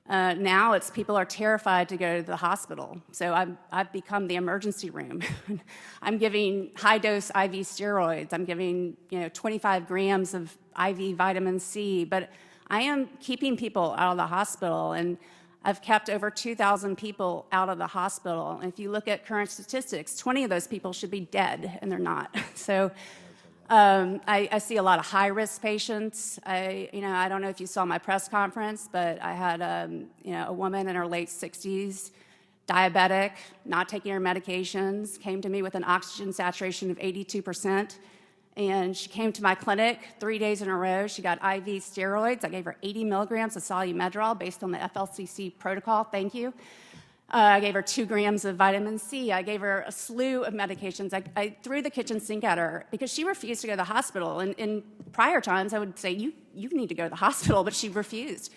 Now it's people are terrified to go to the hospital. So I've become the emergency room. I'm giving high-dose IV steroids. I'm giving 25 grams of IV vitamin C. But I am keeping people out of the hospital, and I've kept over 2,000 people out of the hospital. And if you look at current statistics, 20 of those people should be dead, and they're not. So I see a lot of high-risk patients. I don't know if you saw my press conference, but I had a woman in her late 60s, diabetic, not taking her medications, came to me with an oxygen saturation of 82%. And she came to my clinic 3 days in a row. She got IV steroids. I gave her 80 milligrams of solumedrol based on the FLCC protocol. Thank you. I gave her 2 grams of vitamin C. I gave her a slew of medications. I threw the kitchen sink at her because she refused to go to the hospital. And in prior times, I would say, you need to go to the hospital, but she refused.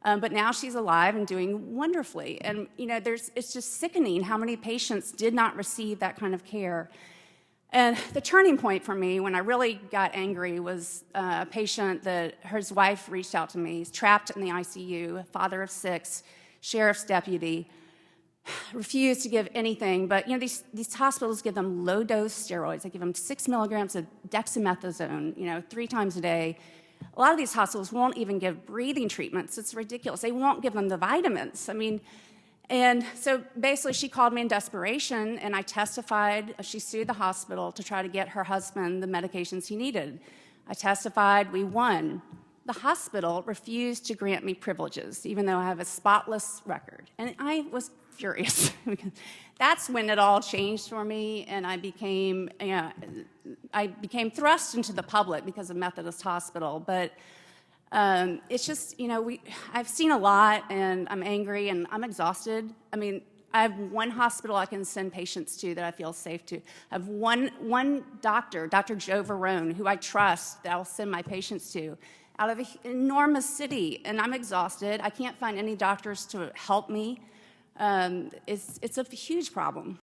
But now she's alive and doing wonderfully. And it's just sickening how many patients did not receive that kind of care. And the turning point for me when I really got angry was a patient that his wife reached out to me. He's trapped in the ICU, father of 6, sheriff's deputy, refused to give anything. But these hospitals give them low-dose steroids. They give them 6 milligrams of dexamethasone, 3 times a day. A lot of these hospitals won't even give breathing treatments. It's ridiculous. They won't give them the vitamins. And so basically she called me in desperation, and I testified. She sued the hospital to try to get her husband the medications he needed. I testified. We won. The hospital refused to grant me privileges, even though I have a spotless record. And I was furious. That's when it all changed for me, and I became thrust into the public because of Methodist Hospital. But it's just, I've seen a lot, and I'm angry, and I'm exhausted. I have one hospital I can send patients to that I feel safe to. I have one doctor, Dr. Joe Verone, who I trust, that I'll send my patients to, out of an enormous city, and I'm exhausted. I can't find any doctors to help me. It's a huge problem.